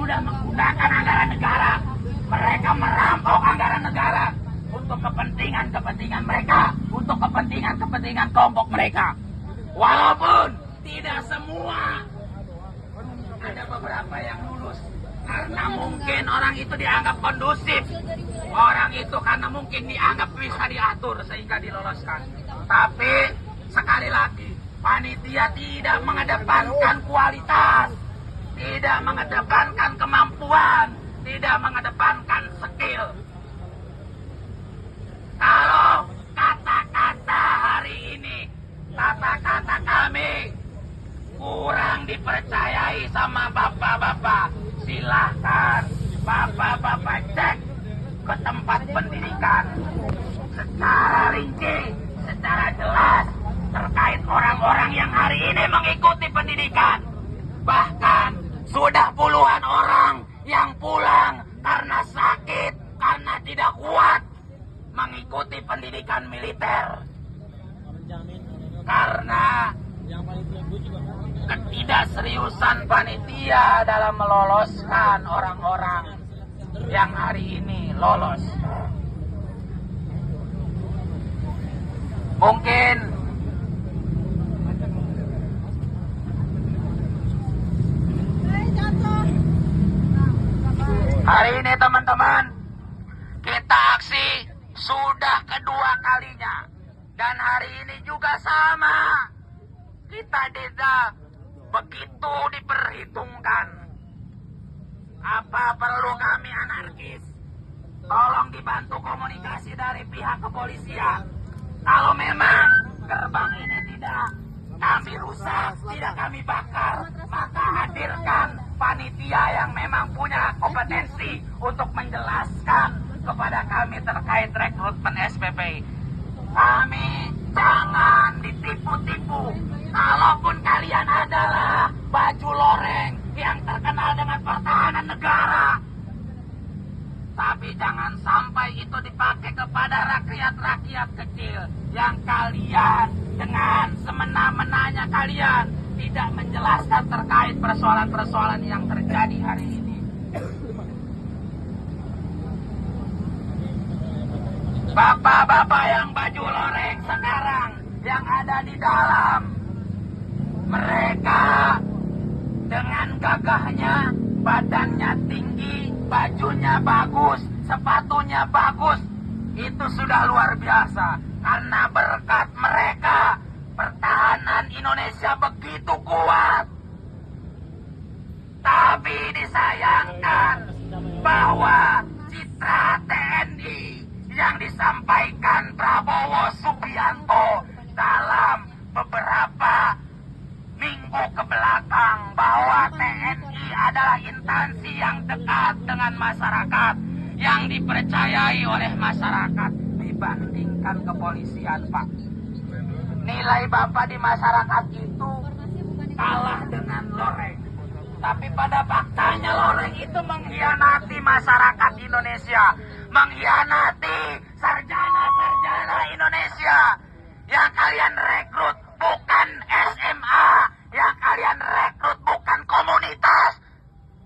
sudah menggunakan anggaran negara. Mereka merampok anggaran negara untuk kepentingan mereka, untuk kepentingan kelompok mereka. Walaupun tidak semua, ada beberapa yang lulus karena mungkin orang itu dianggap kondusif, orang itu karena mungkin dianggap bisa diatur sehingga diloloskan. Tapi sekali lagi, panitia tidak mengedepankan kualitas, tidak mengedepankan kemampuan, tidak mengedepankan skill. Kalau kata-kata hari ini, kata-kata kami kurang dipercayai sama bapak-bapak, silahkan bapak-bapak cek ke tempat pendidikan secara rinci, secara jelas terkait orang-orang yang hari ini mengikuti pendidikan. Bahkan sudah puluhan orang yang pulang karena sakit, karena tidak kuat mengikuti pendidikan militer. Karena ketidakseriusan panitia dalam meloloskan orang-orang yang hari ini lolos. Mungkin hari ini teman-teman, kita aksi sudah kedua kalinya. Dan hari ini juga sama. Kita tidak begitu diperhitungkan. Apa perlu kami anarkis? Tolong dibantu komunikasi dari pihak kepolisian. Kalau memang gerbang ini tidak kami rusak, tidak kami bakar, maka hadirkan panitia yang memang punya kompetensi untuk menjelaskan kepada kami terkait rekrutmen SPPI. Kami jangan ditipu-tipu. Kalaupun kalian adalah baju loreng yang terkenal dengan pertahanan negara, tapi jangan sampai itu dipakai kepada rakyat-rakyat kecil yang kalian dengan semena-menanya kalian tidak menjelaskan terkait persoalan-persoalan yang terjadi hari ini. Bapak-bapak yang baju loreng sekarang yang ada di dalam, mereka dengan gagahnya, badannya tinggi, bajunya bagus, sepatunya bagus, itu sudah luar biasa. Karena berkat mereka, pertahanan Indonesia begitu kuat. Tapi disayangkan bahwa citra TNI yang disampaikan Prabowo Subianto dalam beberapa minggu kebelakang bahwa TNI adalah instansi yang dekat dengan masyarakat, yang dipercayai oleh masyarakat dibandingkan kepolisian, Pak. Nilai Bapak di masyarakat itu kalah dengan loreng. Tapi pada faktanya loreng itu mengkhianati masyarakat Indonesia, mengkhianati sarjana-sarjana Indonesia. Yang kalian rekrut bukan SMA, yang kalian rekrut bukan komunitas,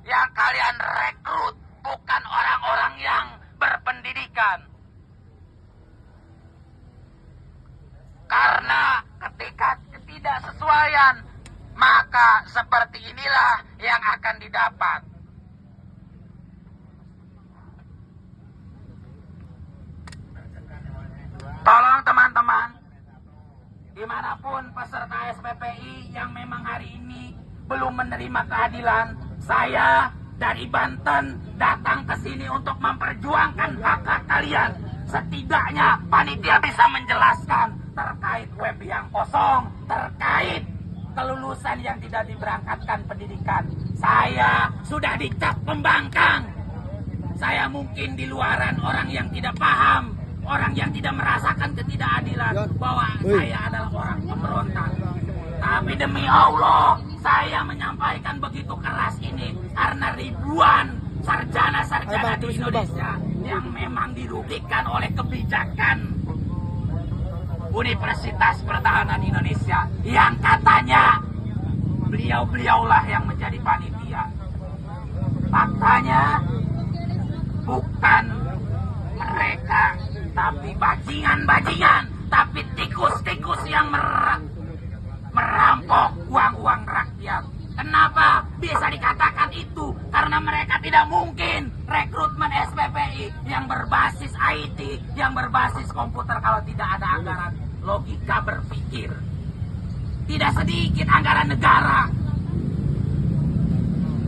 yang kalian rekrut bukan orang-orang yang berpendidikan. Karena ketika ketidaksesuaian, maka seperti inilah yang akan didapat. Tolong teman-teman, dimanapun peserta SPPI yang memang hari ini belum menerima keadilan, saya dari Banten datang ke sini untuk memperjuangkan hak-hak kalian. Setidaknya panitia bisa menjelaskan terkait web yang kosong, terkait kelulusan yang tidak diberangkatkan pendidikan. Saya sudah dicap pembangkang. Saya mungkin di luaran orang yang tidak paham, orang yang tidak merasakan ketidakadilan, bahwa saya adalah orang pemberontak. Tapi demi Allah, saya menyampaikan begitu keras ini karena ribuan sarjana-sarjana di Indonesia yang memang dirugikan oleh kebijakan Universitas Pertahanan Indonesia yang katanya beliau-beliaulah yang menjadi panitia. Fakta bajingan-bajingan, tapi tikus-tikus yang merampok uang-uang rakyat. Kenapa bisa dikatakan itu? Karena mereka tidak mungkin rekrutmen SPPI yang berbasis IT, yang berbasis komputer kalau tidak ada anggaran logika berpikir. Tidak sedikit anggaran negara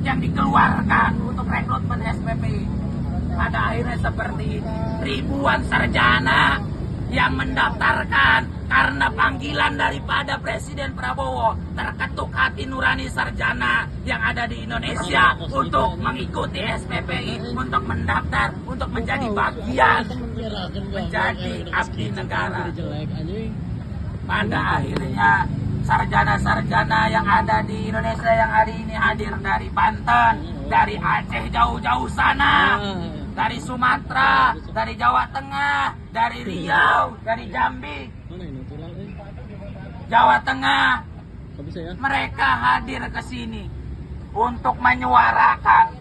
yang dikeluarkan untuk rekrutmen SPPI. Pada akhirnya seperti ini. Ribuan sarjana yang mendaftarkan karena panggilan daripada Presiden Prabowo, terketuk hati nurani sarjana yang ada di Indonesia untuk mengikuti SPPI, untuk mendaftar, untuk menjadi bagian, menjadi abdi negara. Pada akhirnya sarjana-sarjana yang ada di Indonesia yang hari ini hadir dari Banten, dari Aceh jauh-jauh sana, dari Sumatera, dari Jawa Tengah, dari Riau, dari Jambi, Jawa Tengah, mereka hadir ke sini untuk menyuarakan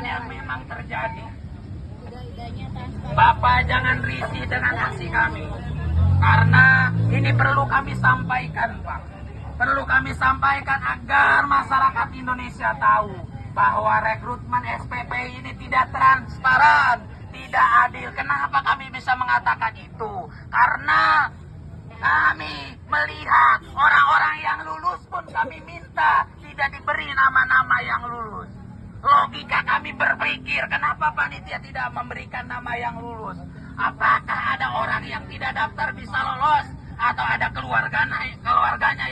yang memang terjadi. Bapak jangan risih dengan aksi kami, karena ini perlu kami sampaikan, Pak. Perlu kami sampaikan agar masyarakat Indonesia tahu bahwa rekrutmen SPPI ini tidak transparan, tidak adil. Kenapa kami bisa mengatakan itu? Karena kami melihat orang-orang yang lulus pun kami minta tidak diberi nama-nama yang lulus. Logika kami berpikir, kenapa panitia tidak memberikan nama yang lulus? Apakah ada orang yang tidak daftar bisa lolos? Atau ada keluarganya